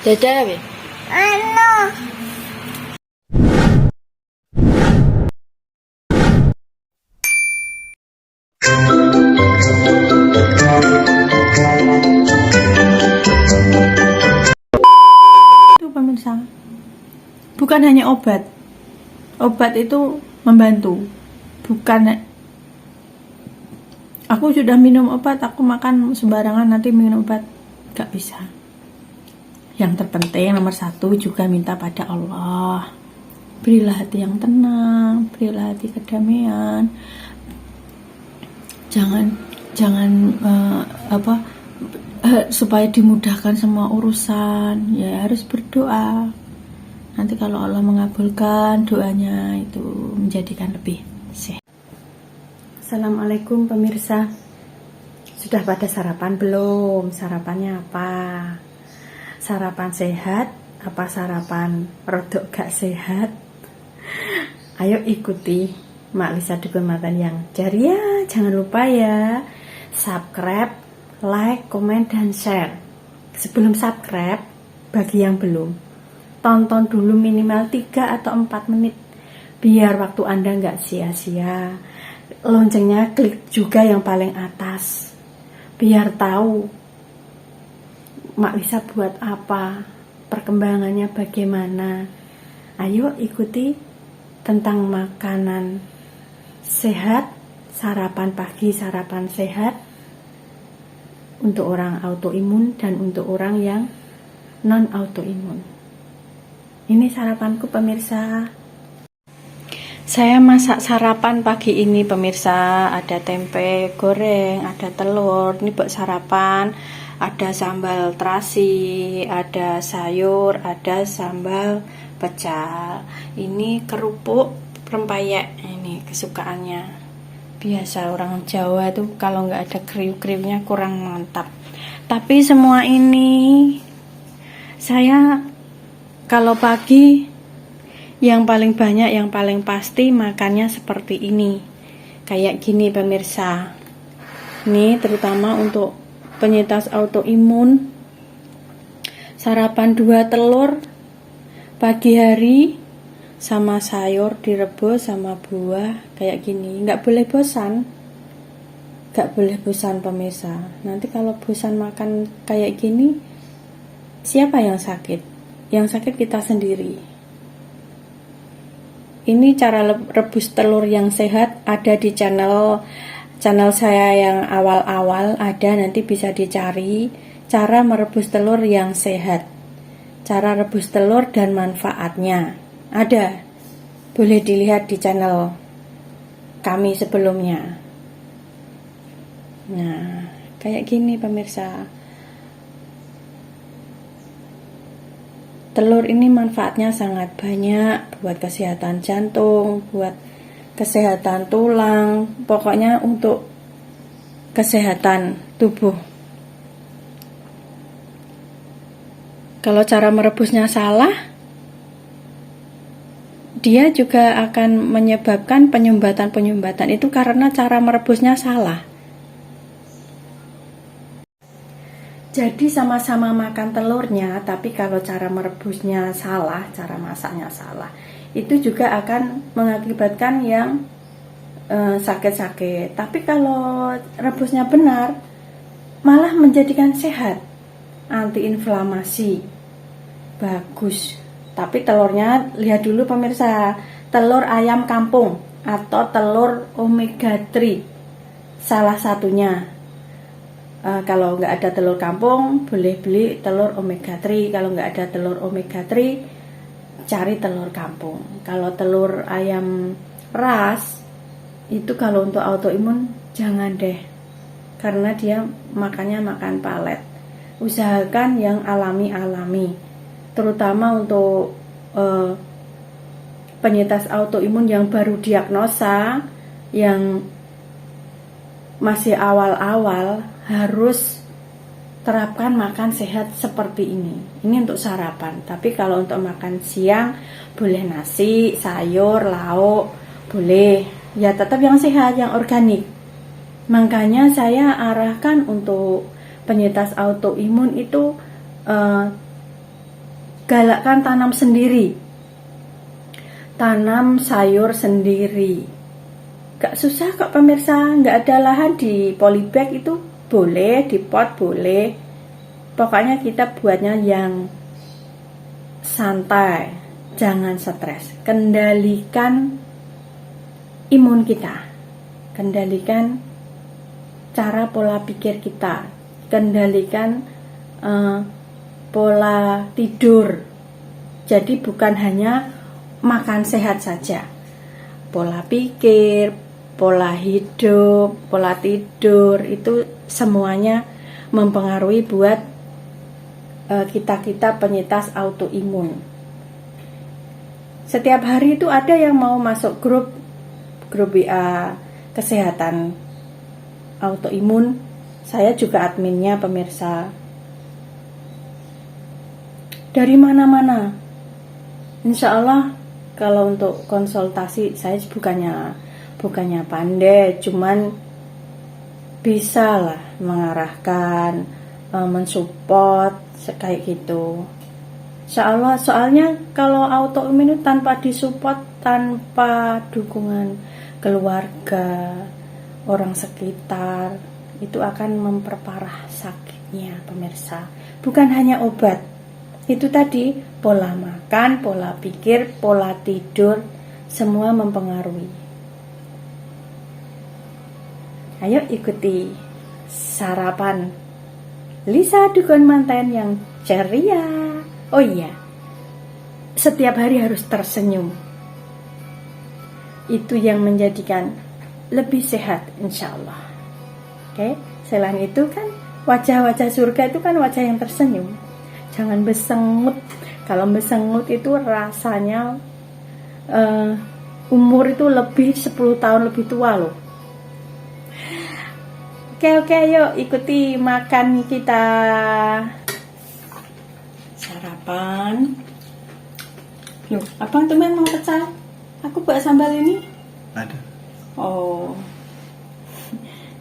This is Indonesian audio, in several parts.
Dadah weh. Ano? Itu pemirsa, bukan hanya obat. Obat itu membantu. Bukan aku sudah minum obat, aku makan sembarangan nanti minum obat. Gak bisa. Yang terpenting nomor satu juga minta pada Allah. Berilah hati yang tenang, berilah hati kedamaian. Jangan supaya dimudahkan semua urusan, ya harus berdoa. Nanti kalau Allah mengabulkan doanya, itu menjadikan lebih sehat. Assalamualaikum pemirsa. Sudah pada sarapan belum? Sarapannya apa? Sarapan sehat apa sarapan rodok gak sehat? Ayo ikuti Mak Lisa Dukun Matan yang ceria. Jangan lupa ya, subscribe, like, komen, dan share. Sebelum subscribe, bagi yang belum, tonton dulu minimal 3 atau 4 menit biar waktu Anda nggak sia-sia. Loncengnya klik juga yang paling atas biar tahu Mak Lisa buat apa, perkembangannya bagaimana. Ayo ikuti tentang makanan sehat, sarapan pagi, sarapan sehat untuk orang autoimun dan untuk orang yang non autoimun. Ini sarapanku pemirsa. Saya masak sarapan pagi ini pemirsa. Ada tempe goreng, ada telur. Ini buat sarapan. Ada sambal terasi, ada sayur, ada sambal pecel. Ini kerupuk rempeyek. Ini kesukaannya. Biasa orang Jawa tuh kalau nggak ada kriuk-kriuknya kurang mantap. Tapi semua ini saya kalau pagi yang paling banyak, yang paling pasti makannya seperti ini. Kayak gini pemirsa. Ini terutama untuk penyintas autoimun. Sarapan 2 telur pagi hari sama sayur direbus sama buah kayak gini. Nggak boleh bosan. Nggak boleh bosan pemirsa. Nanti kalau bosan makan kayak gini, siapa yang sakit? Yang sakit kita sendiri. Ini cara rebus telur yang sehat ada di channel saya yang awal-awal, ada, nanti bisa dicari cara merebus telur yang sehat, cara rebus telur dan manfaatnya ada, boleh dilihat di channel kami sebelumnya. Nah kayak gini pemirsa. Telur ini manfaatnya sangat banyak buat kesehatan jantung, buat kesehatan tulang, pokoknya untuk kesehatan tubuh. Kalau cara merebusnya salah, dia juga akan menyebabkan penyumbatan itu karena cara merebusnya salah. Jadi sama-sama makan telurnya, tapi kalau cara merebusnya salah, cara masaknya salah, itu juga akan mengakibatkan yang sakit-sakit. Tapi kalau rebusnya benar, malah menjadikan sehat, antiinflamasi, bagus. Tapi telurnya, lihat dulu pemirsa, telur ayam kampung atau telur omega 3, salah satunya. Kalau nggak ada telur kampung, boleh beli telur omega 3. Kalau nggak ada telur omega 3, cari telur kampung. Kalau telur ayam ras, itu kalau untuk autoimun jangan deh, karena dia makannya makan palet. Usahakan yang alami-alami, terutama untuk penyintas autoimun yang baru diagnosa, yang masih awal-awal, harus terapkan makan sehat seperti ini. Ini untuk sarapan. Tapi kalau untuk makan siang, boleh nasi, sayur, lauk, boleh. Ya tetap yang sehat, yang organik. Makanya saya arahkan untuk penyintas autoimun itu galakkan tanam sendiri, tanam sayur sendiri. Gak susah kok pemirsa, gak ada lahan di polybag itu boleh, di pot boleh. Pokoknya kita buatnya yang santai, jangan stres. Kendalikan imun kita, kendalikan cara pola pikir kita, kendalikan pola tidur. Jadi bukan hanya makan sehat saja, pola pikir, pola hidup, pola tidur itu semuanya mempengaruhi buat kita penyintas autoimun. Setiap hari itu ada yang mau masuk grup WA kesehatan autoimun. Saya juga adminnya pemirsa. Dari mana-mana. Insya Allah kalau untuk konsultasi saya bukannya pandai, cuman bisa lah mengarahkan, mensupport kayak gitu. Insya Allah, soalnya kalau autoimun itu tanpa disupport, tanpa dukungan keluarga, orang sekitar, itu akan memperparah sakitnya pemirsa. Bukan hanya obat, itu tadi pola makan, pola pikir, pola tidur, semua mempengaruhi. Ayo ikuti sarapan Lisa Dukun Manten yang ceria. Oh iya, setiap hari harus tersenyum. Itu yang menjadikan lebih sehat insya Allah. Oke, selain itu kan wajah-wajah surga itu kan wajah yang tersenyum. Jangan besengut. Kalau besengut itu rasanya umur itu lebih 10 tahun lebih tua loh. Oke, yuk ikuti makan kita. Sarapan. Loh, abang teman mau pecel? Aku buat sambal ini. Ada. Oh,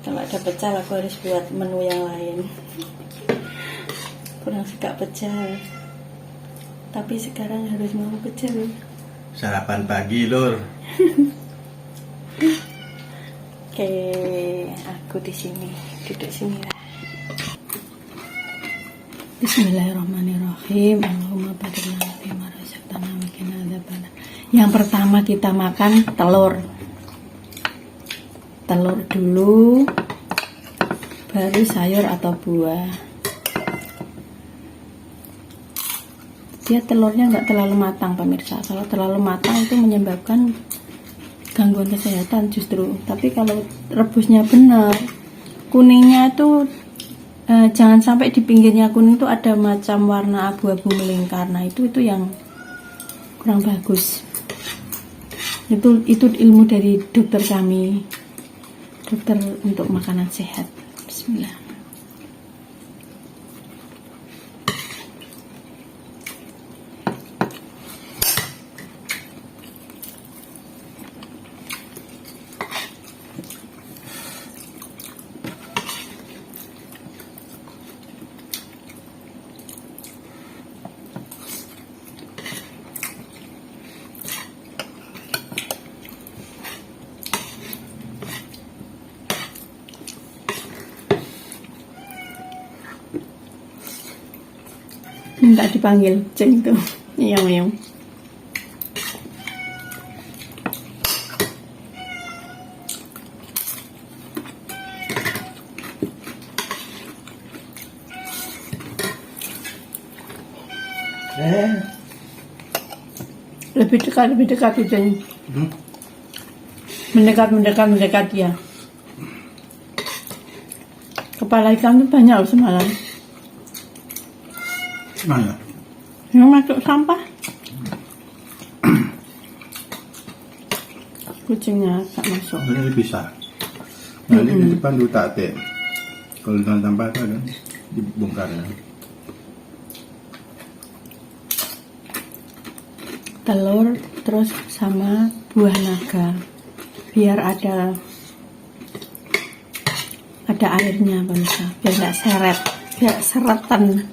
kalau ada pecel aku harus buat menu yang lain. Kurang suka pecel, tapi sekarang harus mau pecel. Sarapan pagi, Lur. Oke, aku di sini, duduk sini lah. Bismillahirrahmanirrahim. Allahumma barik lana fima razaqtana wa qina adzabannar. Yang pertama kita makan telur. Telur dulu, baru sayur atau buah. Dia telurnya nggak terlalu matang pemirsa. Kalau terlalu matang itu menyebabkan gangguan kesehatan justru. Tapi kalau rebusnya benar, kuningnya itu jangan sampai di pinggirnya kuning itu ada macam warna abu-abu melingkar. Nah itu yang kurang bagus. Itu ilmu dari dokter kami, dokter untuk makanan sehat. Bismillah. Minta dipanggil ceng tuh. Iya. Lebih dekat ujungnya. Mendekat ya. Kepala ikan tuh banyak loh semalam. Mana? Yang masuk sampah. Kucingnya tak masuk. Ini dipisah. Nah, ini di depan dulu tak ada. Kalau dalam sampah itu kan dibongkar ya. Telur terus sama buah naga. Biar ada airnya pemirsa. Biar nggak seret, biar seretan.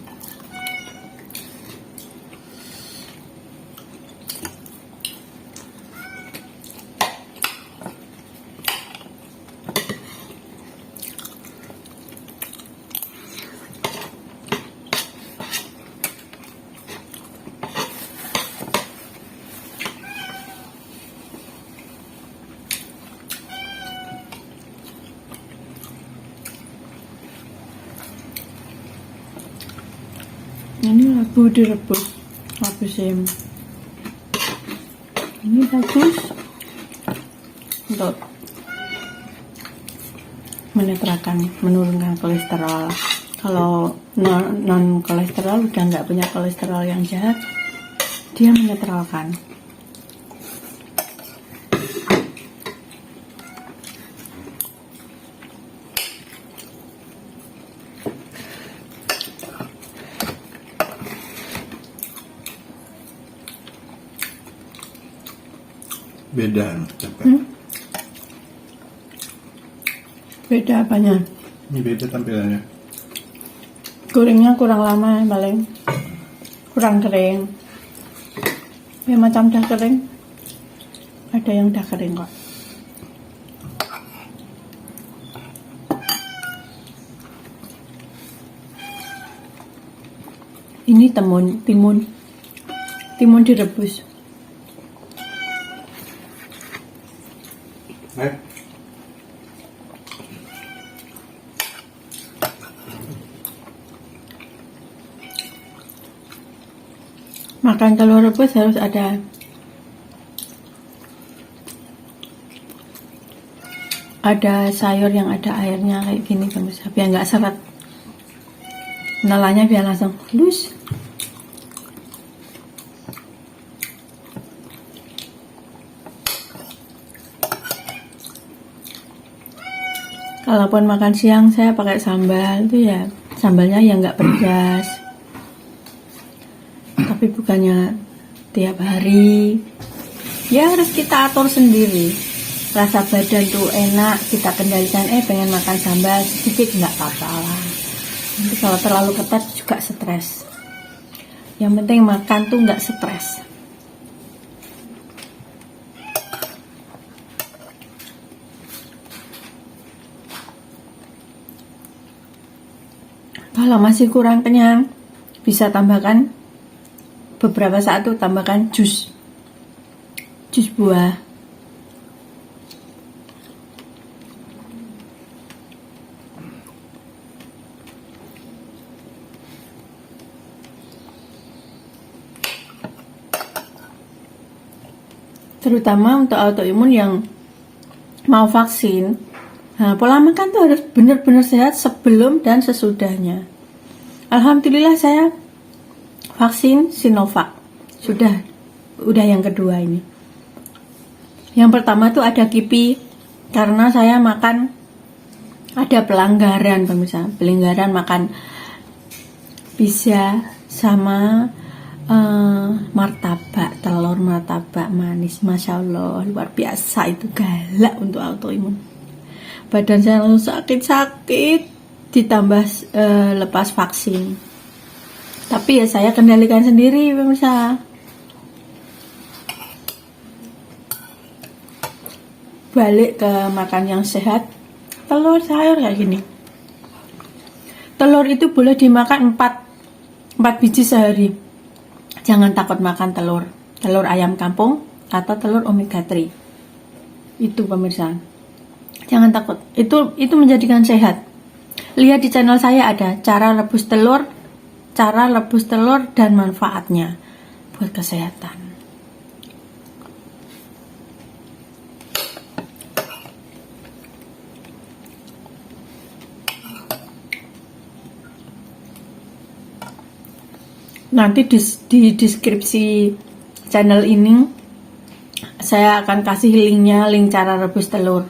Ini labu direbus, labu sem. Ini bagus untuk menurunkan kolesterol. Kalau non kolesterol udah nggak punya kolesterol yang jahat, dia menetralkan. Beda capek. Beda apanya? Ini beda tampilannya. Gorengnya kurang lama paling, kurang kering. Ya macam udah kering, ada yang udah kering kok. Ini timun direbus. Makan telur rebus harus ada sayur yang ada airnya kayak gini pemirsa, biar nggak seret. Nelannya biar langsung halus. Kalaupun makan siang saya pakai sambal itu ya sambalnya yang nggak pedas. Tapi bukannya tiap hari. Ya harus kita atur sendiri. Rasa badan tuh enak, kita kendalikan. Pengen makan sambal sedikit nggak apa-apa lah. Nanti kalau terlalu ketat juga stres. Yang penting makan tuh nggak stres. Kalau masih kurang kenyang, bisa tambahkan beberapa saat tuh tambahkan jus buah. Terutama untuk autoimun yang mau vaksin. Nah, pola makan tuh harus benar-benar sehat sebelum dan sesudahnya. Alhamdulillah saya vaksin Sinovac. Udah yang kedua ini. Yang pertama tuh ada kipi, karena saya makan ada pelanggaran pemirsa. Pelanggaran makan pizza sama martabak, telur martabak manis. Masya Allah, luar biasa, itu galak untuk autoimun. Badan saya langsung sakit-sakit, ditambah lepas vaksin. Tapi ya saya kendalikan sendiri pemirsa. Balik ke makan yang sehat, telur sayur kayak gini. Telur itu boleh dimakan 4 biji sehari. Jangan takut makan telur ayam kampung atau telur omega 3. Itu pemirsa, jangan takut, itu menjadikan sehat. Lihat di channel saya ada cara rebus telur dan manfaatnya buat kesehatan. Nanti di deskripsi channel ini saya akan kasih linknya, link cara rebus telur.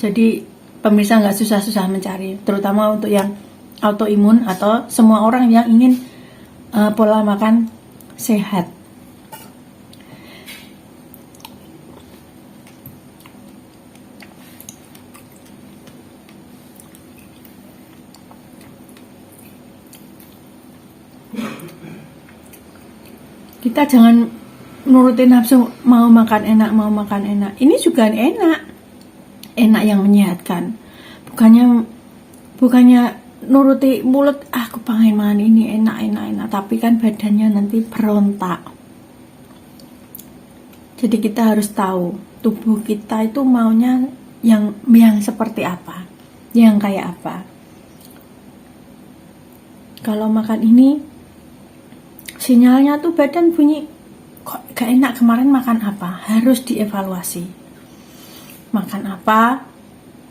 Jadi pemirsa nggak susah-susah mencari, terutama untuk yang autoimun atau semua orang yang ingin pola makan sehat. Kita jangan nurutin nafsu, mau makan enak. Ini juga enak yang menyehatkan. Bukannya nuruti mulut, aku pengen makan ini enak, tapi kan badannya nanti berontak. Jadi kita harus tahu tubuh kita itu maunya yang seperti apa, yang kayak apa. Kalau makan ini sinyalnya tuh badan bunyi kok gak enak, kemarin makan apa, harus dievaluasi. Makan apa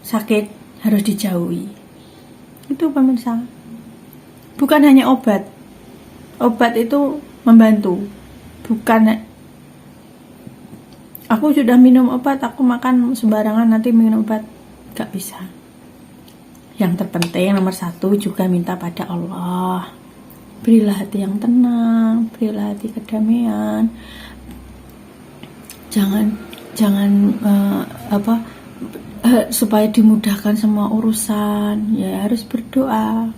sakit harus dijauhi. Itu pemirsa, bukan hanya obat itu membantu, bukan aku sudah minum obat, aku makan sembarangan nanti minum obat, gak bisa. Yang terpenting nomor 1 juga minta pada Allah, berilah hati yang tenang, berilah hati kedamaian, jangan supaya dimudahkan semua urusan, ya harus berdoa.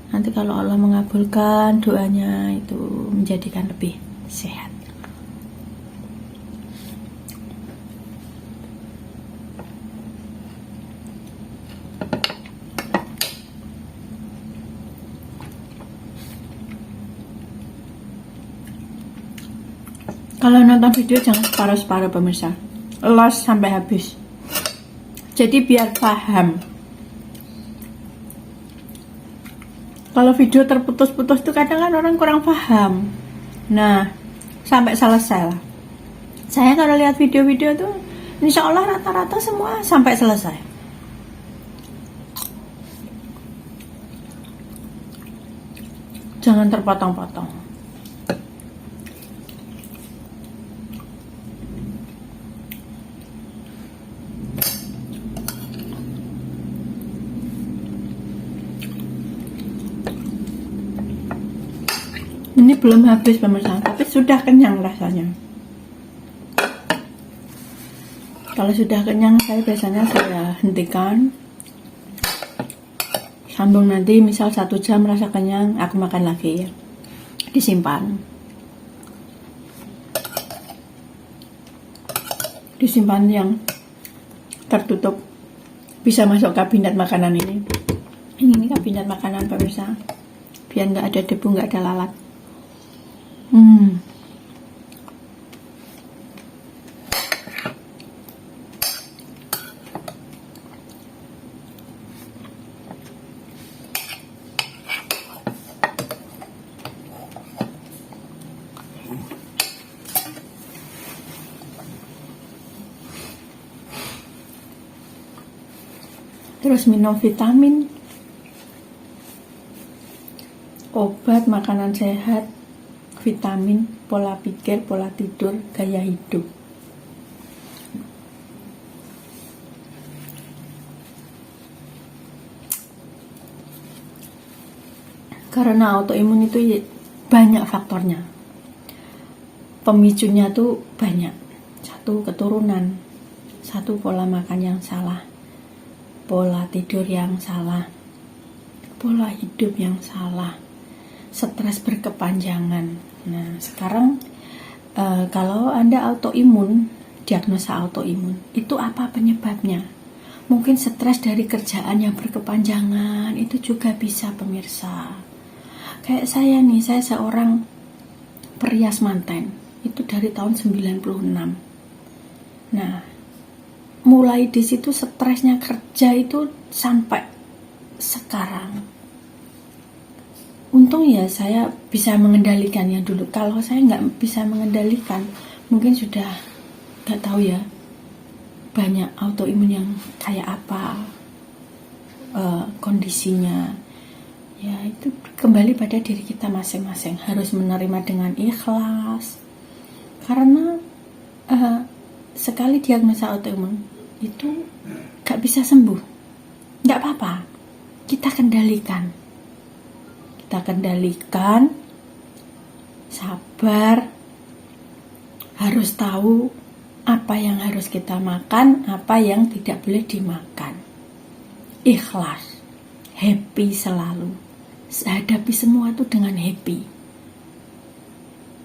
Nanti kalau Allah mengabulkan doanya, itu menjadikan lebih sehat. Kalau nonton video jangan separuh-separuh pemirsa, los sampai habis. Jadi biar paham. Kalau video terputus-putus tuh kadang kan orang kurang paham. Nah, sampai selesai lah. Saya kalau lihat video-video tuh insya Allah rata-rata semua sampai selesai. Jangan terpotong-potong. Ini belum habis pemirsa, tapi sudah kenyang rasanya. Kalau sudah kenyang, saya biasanya hentikan, sambung nanti misal 1 jam rasa kenyang, aku makan lagi ya. Disimpan yang tertutup, bisa masuk kabinet makanan ini. Ini kabinet makanan pemirsa, biar nggak ada debu, nggak ada lalat. Terus minum vitamin, obat, makanan sehat, vitamin, pola pikir, pola tidur, gaya hidup. Karena autoimun itu banyak faktornya, pemicunya tuh banyak. 1 keturunan, 1 pola makan yang salah, pola tidur yang salah, pola hidup yang salah, stres berkepanjangan. Nah sekarang kalau Anda autoimun, diagnosa autoimun, itu apa penyebabnya? Mungkin stres dari kerjaan yang berkepanjangan, itu juga bisa pemirsa. Kayak saya nih, saya seorang perias manten, itu dari tahun 96. Nah mulai di situ stresnya kerja itu sampai sekarang. Untung ya saya bisa mengendalikannya dulu. Kalau saya nggak bisa mengendalikan, mungkin sudah nggak tahu ya banyak autoimun yang kayak apa kondisinya. Ya itu kembali pada diri kita masing-masing, harus menerima dengan ikhlas. Karena sekali diagnosa autoimun itu gak bisa sembuh, gak apa-apa, kita kendalikan, sabar, harus tahu apa yang harus kita makan, apa yang tidak boleh dimakan, ikhlas, happy selalu, hadapi semua itu dengan happy,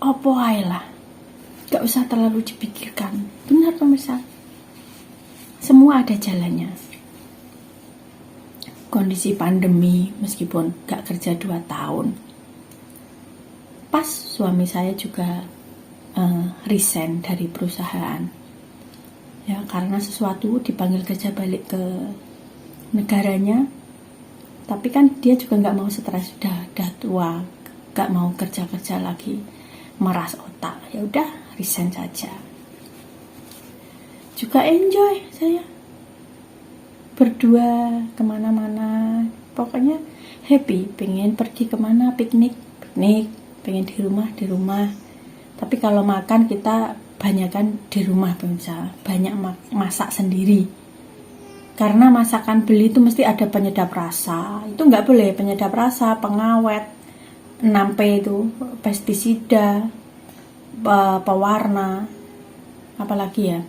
opo ae lah, gak usah terlalu dipikirkan. Benar pemirsa, semua ada jalannya. Kondisi pandemi, meskipun gak kerja 2 tahun, pas suami saya juga resign dari perusahaan ya, karena sesuatu, dipanggil kerja balik ke negaranya. Tapi kan dia juga gak mau stres, sudah tua, gak mau kerja lagi, meras otak, ya udah resign saja. Juga enjoy saya berdua kemana-mana, pokoknya happy, pengen pergi kemana, piknik, pengen di rumah. Tapi kalau makan kita banyakan di rumah, pemirsa, banyak masak sendiri. Karena masakan beli itu mesti ada penyedap rasa, itu nggak boleh, penyedap rasa, pengawet, 6P itu, pestisida, pewarna, apalagi ya,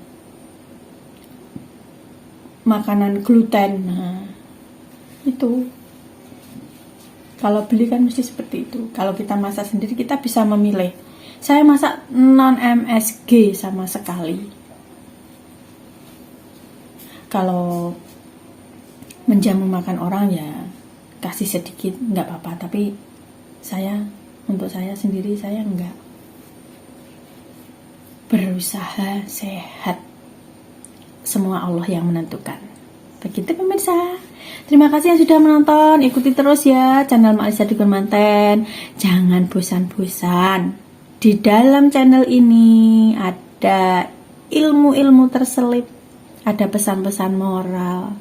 makanan gluten. Nah, itu kalau beli kan mesti seperti itu. Kalau kita masak sendiri kita bisa memilih. Saya masak non MSG sama sekali. Kalau menjamu makan orang ya kasih sedikit nggak apa-apa, tapi untuk saya sendiri saya nggak, berusaha sehat. Semua Allah yang menentukan. Begitu pemirsa. Terima kasih yang sudah menonton. Ikuti terus ya channel Mak Alisa Dukun Manten. Jangan bosan-bosan. Di dalam channel ini ada ilmu-ilmu terselip, ada pesan-pesan moral.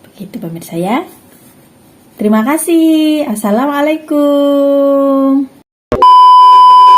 Begitu pemirsa ya. Terima kasih. Assalamualaikum.